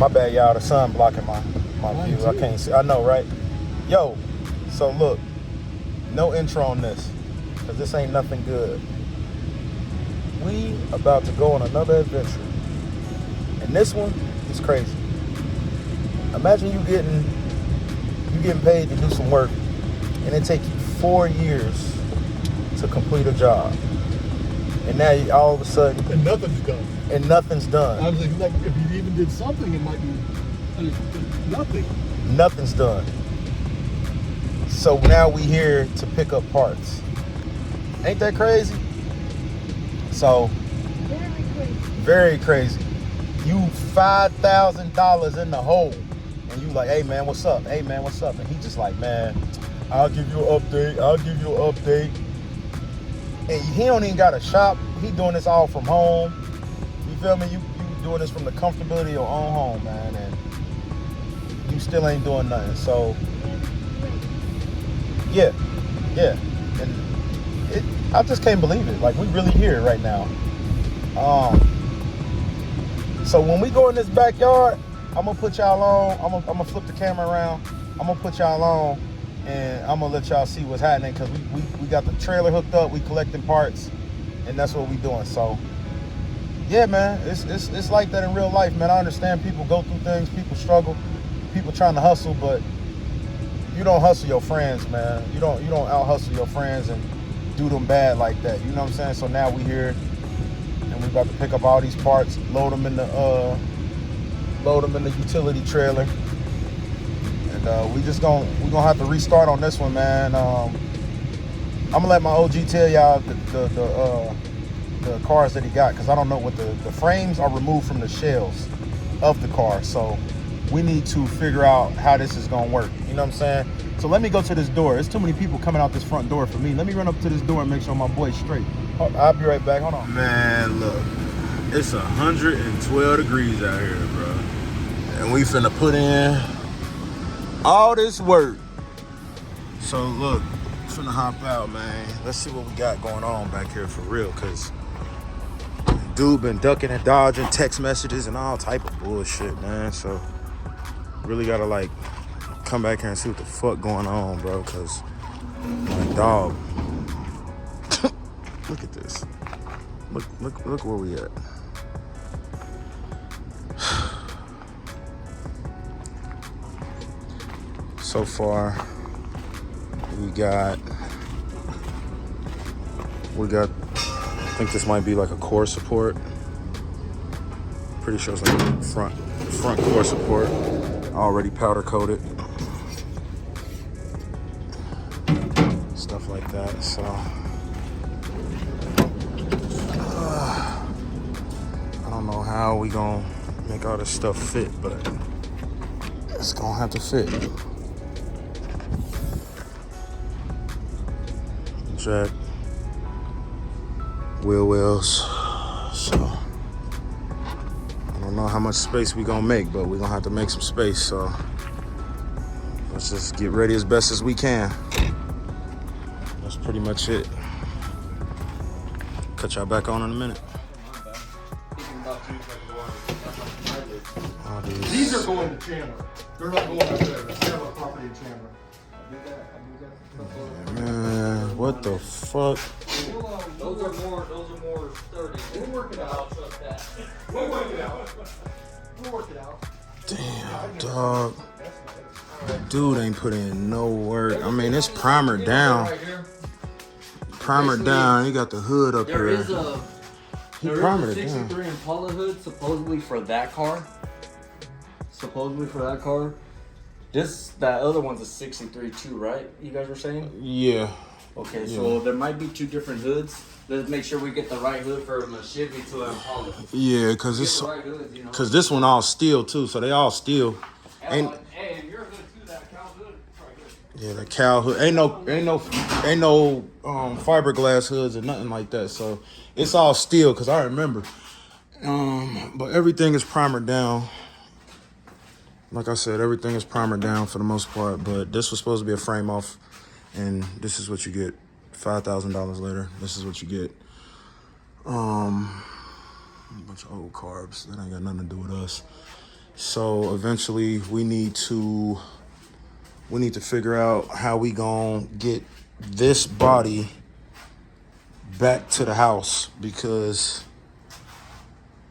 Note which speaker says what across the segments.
Speaker 1: My bad, y'all. The sun blocking my view. I can't see. I know, right? Yo, so look, no intro on this, because this ain't nothing good. We about to go on another adventure. And this one is crazy. Imagine you getting paid to do some work, and it take you 4 years to complete a job. And now all of a sudden...
Speaker 2: And nothing's done.
Speaker 1: And nothing's done.
Speaker 2: I was like, if you even did something, it might be nothing.
Speaker 1: Nothing's done. So now we here to pick up parts. Ain't that crazy? So, very crazy. You $5,000 in the hole. And you like, hey man, what's up? Hey man, what's up? And he just like, man, I'll give you an update. And he don't even got a shop. He doing this all from home. You feel me? You doing this from the comfortability of your own home, man. And you still ain't doing nothing. So, yeah. And I just can't believe it. Like, we really here right now. So when we go in this backyard, I'm gonna put y'all on. I'm gonna flip the camera around. I'm gonna put y'all on, and I'm gonna let y'all see what's happening, because we got the trailer hooked up. We collecting parts, and that's what we doing. So yeah, man, it's like that in real life, man. I understand people go through things, people struggle, people trying to hustle, but you don't hustle your friends, man. You don't out hustle your friends and do them bad like that. You know what I'm saying? So now we here, and we about to pick up all these parts, load them in the utility trailer, and we're gonna have to restart on this one, man. I'm gonna let my OG tell y'all the cars that he got, because I don't know what the frames are removed from the shells of the car, so we need to figure out how this is gonna work. You know what I'm saying? So let me go to this door. There's too many people coming out this front door for me. Let me run up to this door and make sure my boy's straight. I'll be right back. Hold on. Man, look, it's 112 degrees out here, bro. And we finna put in all this work. So look, finna hop out, man. Let's see what we got going on back here for real, because dude been ducking and dodging text messages and all type of bullshit, man. So really gotta like come back here and see what the fuck going on, bro, because my dog. Look at this. Look where we at. So far, we got, I think this might be like a core support. Pretty sure it's like a front core support, already powder coated. Stuff like that, so. I don't know how we gonna make all this stuff fit, but it's gonna have to fit. Jack, wheel wells. So I don't know how much space we gonna make, but we're gonna have to make some space. So let's just get ready as best as we can. That's pretty much it. Cut y'all back on in a minute.
Speaker 2: These are going to Chandler. They're not going up there. They have a property in Chandler.
Speaker 1: Man, what the fuck?
Speaker 3: Those are more sturdy.
Speaker 2: We'll work it out. We'll work it out.
Speaker 1: Damn, dog. Dude ain't put in no work. I mean, it's primer down. Primer down. He got the hood up
Speaker 3: there
Speaker 1: here.
Speaker 3: Is a
Speaker 1: He
Speaker 3: there
Speaker 1: primered
Speaker 3: is a
Speaker 1: it down.
Speaker 3: 63 Impala hood supposedly for that car. That other one's a 63 too, right? You guys were saying?
Speaker 1: Yeah.
Speaker 3: Okay, so there might be two different hoods. Let's make sure we get the right hood from a Chevy to an Impala.
Speaker 1: Yeah, cause
Speaker 3: Get
Speaker 1: it's
Speaker 3: the right hoods, you know?
Speaker 1: cause this one all steel too, so they all steel.
Speaker 3: Hey, and your hood too, that cow hood.
Speaker 1: Yeah, the cow hood. Ain't no fiberglass hoods or nothing like that. So it's all steel, cause I remember. But everything is primer down. Like I said, everything is primer down for the most part. But this was supposed to be a frame off, and this is what you get. $5,000 later, this is what you get. A bunch of old carbs that ain't got nothing to do with us. So eventually we need to figure out how we gonna get this body back to the house, because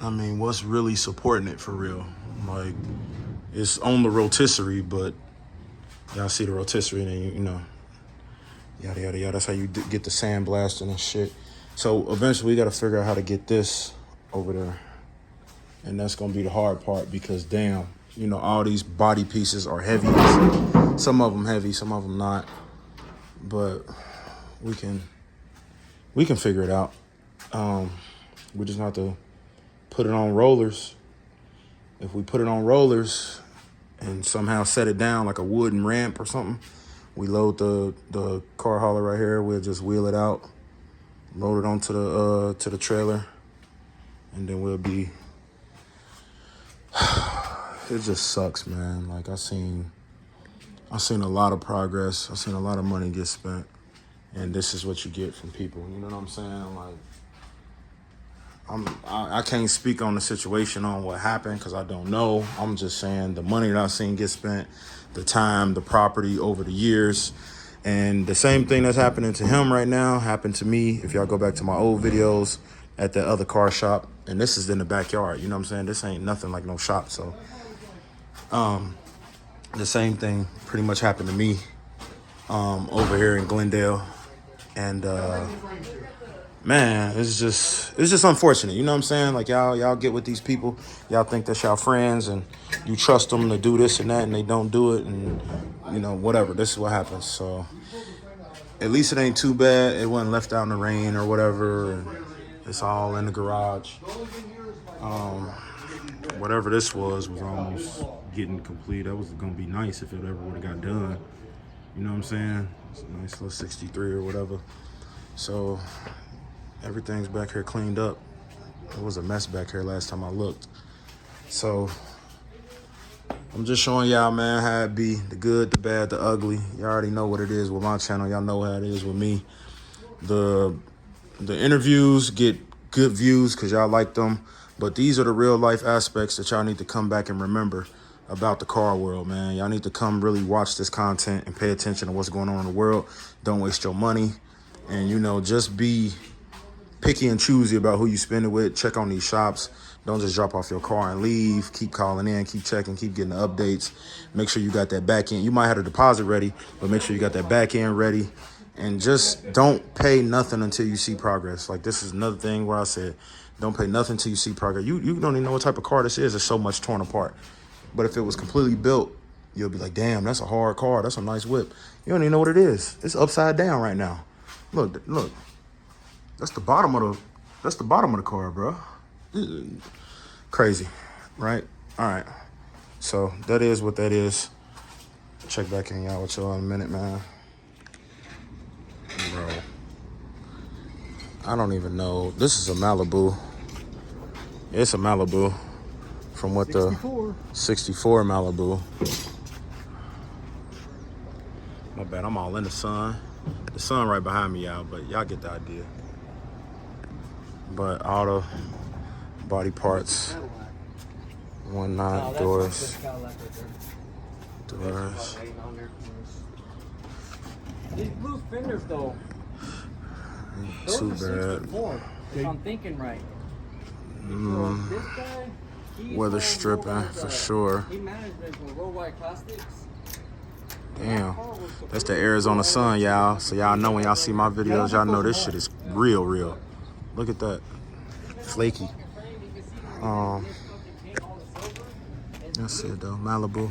Speaker 1: I mean, what's really supporting it for real? Like, it's on the rotisserie, but y'all see the rotisserie, and then you know, yada yada yada. That's how you get the sandblasting and shit. So eventually we gotta figure out how to get this over there, and that's gonna be the hard part, because damn, you know, all these body pieces are heavy. Some of them heavy, some of them not, but we can figure it out. We just have to put it on rollers. If we put it on rollers and somehow set it down like a wooden ramp or something, we load the car hauler right here. We'll just wheel it out, load it onto the trailer, and then we'll be. It just sucks, man. Like, I seen a lot of progress. I seen a lot of money get spent, and this is what you get from people. You know what I'm saying? Like, I can't speak on the situation on what happened, because I don't know. I'm just saying the money that I've seen get spent, the time, the property over the years. And the same thing that's happening to him right now happened to me. If y'all go back to my old videos at that other car shop, and this is in the backyard, you know what I'm saying? This ain't nothing like no shop. So the same thing pretty much happened to me over here in Glendale. And man, it's just unfortunate. You know what I'm saying? Like, y'all get with these people. Y'all think that's y'all friends, and you trust them to do this and that, and they don't do it, and you know, whatever. This is what happens. So at least it ain't too bad. It wasn't left out in the rain or whatever, and it's all in the garage. Whatever this was almost getting complete. That was gonna be nice if it ever would have got done. You know what I'm saying? It's a nice little 63 or whatever. So everything's back here cleaned up. It was a mess back here last time I looked. So I'm just showing y'all, man, how it be. The good, the bad, the ugly. Y'all already know what it is with my channel. Y'all know how it is with me. The interviews get good views because y'all like them. But these are the real life aspects that y'all need to come back and remember about the car world, man. Y'all need to come really watch this content and pay attention to what's going on in the world. Don't waste your money. And, you know, just be picky and choosy about who you spend it with. Check on these shops. Don't just drop off your car and leave. Keep calling in, keep checking, keep getting the updates. Make sure you got that back end. You might have a deposit ready, but make sure you got that back end ready. And just don't pay nothing until you see progress. Like, this is another thing where I said, don't pay nothing until you see progress. You don't even know what type of car this is. There's so much torn apart. But if it was completely built, you'll be like, damn, that's a hard car. That's a nice whip. You don't even know what it is. It's upside down right now. Look. That's the bottom of the car, bro. Crazy, right? All right. So that is what that is. Check back in y'all with y'all in a minute, man. Bro, I don't even know. This is a Malibu. It's a Malibu from what 64. The 64 Malibu. My bad, I'm all in the sun. The sun right behind me, y'all, but y'all get the idea. But all the body parts, 1.9 doors.
Speaker 2: These blue fenders, though.
Speaker 1: Too bad.
Speaker 2: If I'm thinking right. This guy,
Speaker 1: weather stripping for sure.
Speaker 2: He managed this with Worldwide Plastics.
Speaker 1: Damn, that's the Arizona sun, y'all. So y'all know when y'all see my videos, y'all know this shit is real. Look at that, flaky. That's it though, Malibu.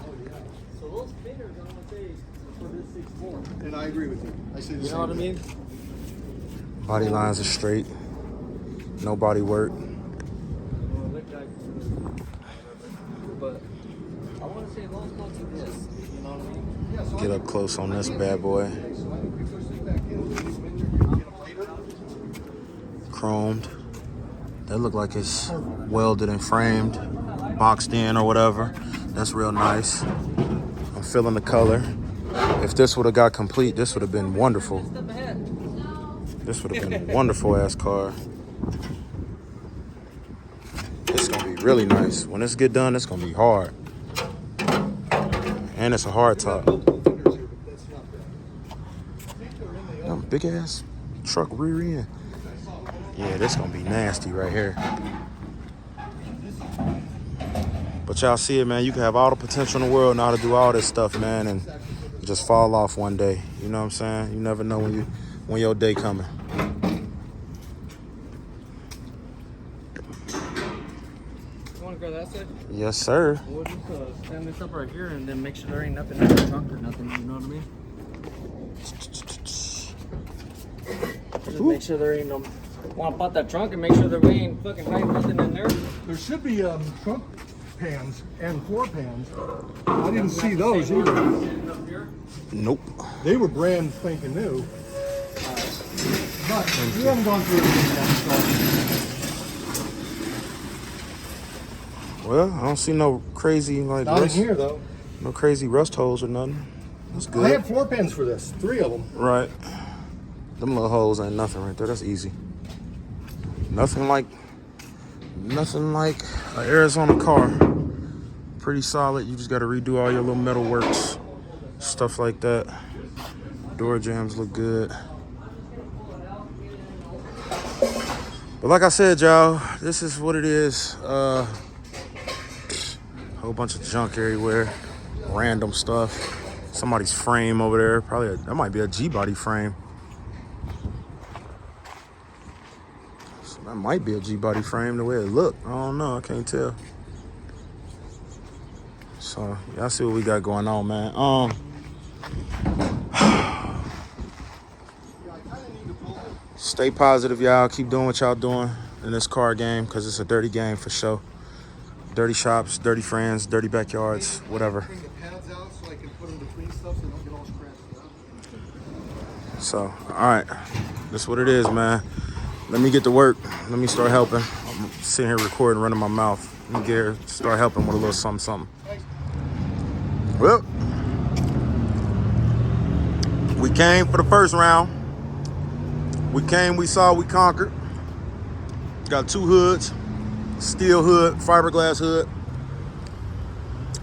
Speaker 2: So those fenders, I'm gonna say, for this 6.4.
Speaker 4: And I agree with you. I say the same.
Speaker 2: You know what I mean?
Speaker 1: Body lines are straight, no body work.
Speaker 2: But I want to say those go to this. You know what I mean?
Speaker 1: Get up close on this bad boy. Chromed. That look like it's welded and framed, boxed in or whatever. That's real nice. I'm feeling the color. If this would have got complete, this would have been wonderful. This would have been a wonderful ass car. It's gonna be be really nice. When this get done, it's gonna be hard. And it's a hard top. Big ass truck rear end. Yeah, this gonna be nasty right here. But y'all see it, man. You can have all the potential in the world, know how to do all this stuff, man, and just fall off one day. You know what I'm saying? You never know when your day coming.
Speaker 2: You want to go that side?
Speaker 1: Yes, sir.
Speaker 2: We'll just stand this up right here and then make sure there ain't nothing in the trunk or nothing. You know what I mean? Just make sure there ain't no. Want to pop that trunk and make sure that we ain't fucking hiding nothing in there.
Speaker 4: There should be trunk pans and floor pans. I didn't see those either.
Speaker 1: Nope.
Speaker 4: They were brand spanking new. But we haven't gone through it.
Speaker 1: Well, I don't see no crazy like
Speaker 4: Not in
Speaker 1: rust,
Speaker 4: here though.
Speaker 1: no crazy rust holes or nothing. That's good.
Speaker 4: I had floor pans for this, 3 of them.
Speaker 1: Right. Them little holes ain't nothing right there. That's easy. Nothing like an Arizona car. Pretty solid. You just got to redo all your little metal works, stuff like that. Door jambs look good. But like I said, y'all, this is what it is. Whole bunch of junk everywhere, random stuff. Somebody's frame over there. Probably that might be a GBody frame. That might be a GBody frame the way it looked. I don't know. I can't tell. So y'all see what we got going on, man. Stay positive, y'all. Keep doing what y'all doing in this car game, because it's a dirty game for sure. Dirty shops, dirty friends, dirty backyards, whatever.
Speaker 4: Bring the pads out so I can put them between stuff so they don't get all scratched up.
Speaker 1: So, all right. That's what it is, man. Let me get to work. Let me start helping. I'm sitting here recording, running my mouth. Let me get here, start helping with a little something. Well, we came for the first round. We came, we saw, we conquered. Got 2 hoods. Steel hood, fiberglass hood.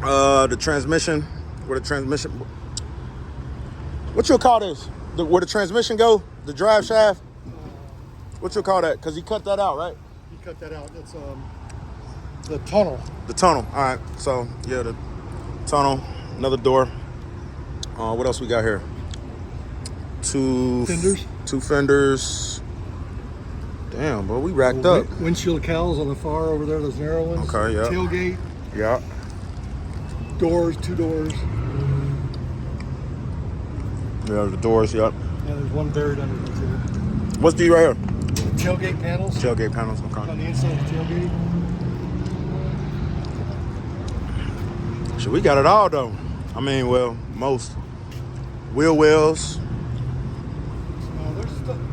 Speaker 1: The transmission, what you call this? Where the transmission go? The drive shaft? What you call that? Because he cut that out, right?
Speaker 4: He cut that out. It's the tunnel.
Speaker 1: The tunnel. All right. So yeah, the tunnel. Another door. What else we got here? 2
Speaker 4: fenders.
Speaker 1: 2 fenders. Damn, bro, we racked up.
Speaker 4: Windshield cowls on the far over there, those narrow ones.
Speaker 1: Okay, yeah.
Speaker 4: Tailgate.
Speaker 1: Yeah.
Speaker 4: Doors, 2 doors.
Speaker 1: Yeah, the doors. Yep.
Speaker 4: Yeah, there's one buried under the too.
Speaker 1: What's these right here?
Speaker 4: Tailgate panels.
Speaker 1: Tailgate panels. Okay.
Speaker 4: On the inside of the tailgate.
Speaker 1: So we got it all though. I mean, well, most. Wheel wells.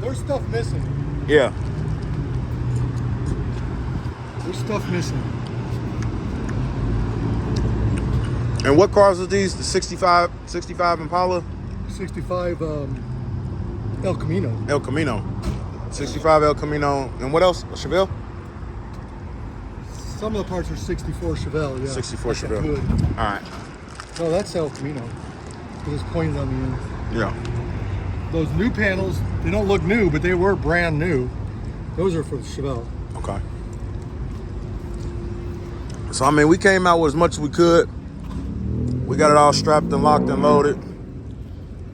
Speaker 4: There's stuff missing.
Speaker 1: Yeah.
Speaker 4: There's stuff missing.
Speaker 1: And what cars are these? The 65 Impala?
Speaker 4: 65 El Camino.
Speaker 1: El Camino. 65 El Camino. And what else? A Chevelle?
Speaker 4: Some of the parts are 64 Chevelle, yeah.
Speaker 1: 64
Speaker 4: Like that
Speaker 1: Chevelle.
Speaker 4: hood.
Speaker 1: All right.
Speaker 4: No, that's El Camino. Because it's pointed on the end.
Speaker 1: Yeah.
Speaker 4: Those new panels, they don't look new, but they were brand new. Those are for the Chevelle.
Speaker 1: Okay. So, I mean, we came out with as much as we could. We got it all strapped and locked and loaded.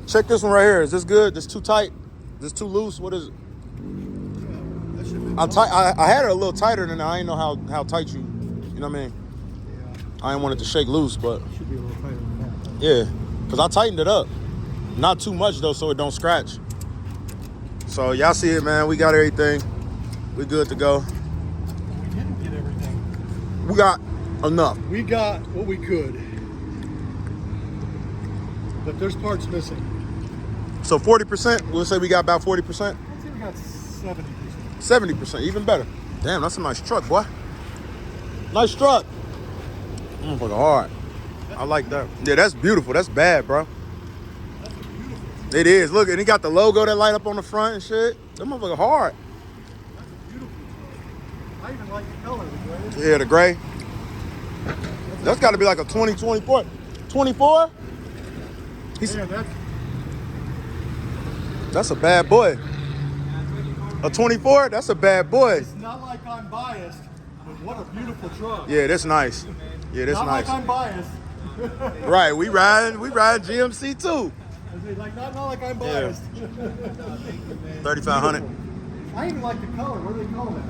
Speaker 1: Check this one right here. Is this good? This too tight? This too loose? What is it?
Speaker 4: That should be
Speaker 1: I had it a little tighter than that. I didn't know how tight you know what I mean?
Speaker 4: Yeah,
Speaker 1: I didn't want it to shake loose, but
Speaker 4: it should be a little tighter than that.
Speaker 1: yeah. Because I tightened it up. Not too much, though, so it don't scratch. So, y'all see it, man. We got everything. We good to go.
Speaker 4: We didn't get everything.
Speaker 1: We got enough.
Speaker 4: We got what we could. But there's parts missing.
Speaker 1: So 40%, we'll say we got about 40%.
Speaker 4: I'd say we got 70%.
Speaker 1: 70%, even better. Damn, that's a nice truck, boy. Nice truck. Motherfucker hard. I like that. Yeah, that's beautiful. That's bad, bro.
Speaker 4: That's beautiful.
Speaker 1: It is. Look, and he got the logo that light up on the front and shit. That motherfucker hard.
Speaker 4: That's a beautiful truck. I I even like the color of the gray.
Speaker 1: Yeah, the gray. That's got to be like a 2024. 24?
Speaker 4: Yeah,
Speaker 1: That's a bad boy. A 24? That's a bad boy.
Speaker 4: it's not like I'm biased, but what a beautiful truck.
Speaker 1: Yeah, that's nice. Yeah, that's
Speaker 4: Not
Speaker 1: nice.
Speaker 4: like I'm biased.
Speaker 1: Right, we ride GMC too.
Speaker 4: I say, like, not like I'm biased.
Speaker 1: 3,500.
Speaker 4: I even like the color. What do they call that?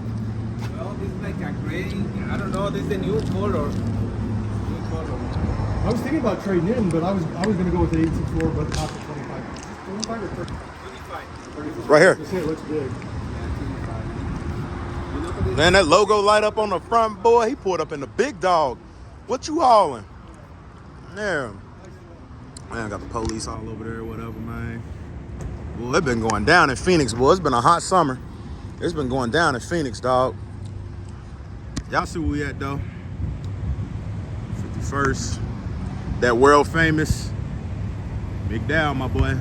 Speaker 5: Well, this is like a gray. I don't know. This is a new color. New color.
Speaker 4: I was thinking about trading in, but I was going to go with the 864, but not the 25. 25 or 30?
Speaker 5: 25.
Speaker 1: Right here.
Speaker 4: Just say it looks big.
Speaker 1: Man, that logo light up on the front, boy. He pulled up in the big dog. What you hauling? Damn. Man, I got the police all over there, whatever, man. Well, it's been going down in Phoenix, boy. It's been a hot summer. It's been going down in Phoenix, dog. Y'all see where we at, though? 51st. That world famous McDowell, my boy.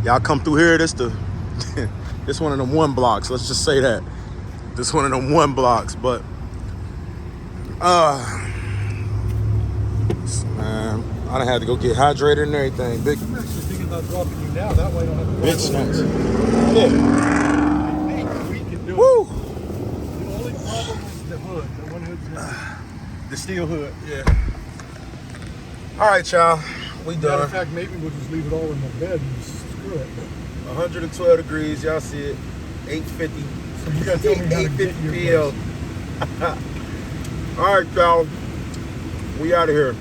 Speaker 1: Y'all come through here, this this one of them one blocks. Let's just say that. This one of them one blocks, but man, I done had to go get hydrated and everything. Big
Speaker 4: I'm actually thinking about dropping you now. That way I don't have to
Speaker 1: big snacks. Yeah.
Speaker 4: I think we can do
Speaker 1: Woo!
Speaker 4: it. The only problem is the hood. The one hood's
Speaker 1: The steel hood, yeah. All right, y'all. We
Speaker 4: matter
Speaker 1: done.
Speaker 4: of fact, maybe we'll just leave it all in the bed and just screw it.
Speaker 1: 112 degrees. Y'all see it. 850.
Speaker 4: So you gotta tell me how to get
Speaker 1: 850
Speaker 4: your
Speaker 1: feel. All right, y'all. We out of here.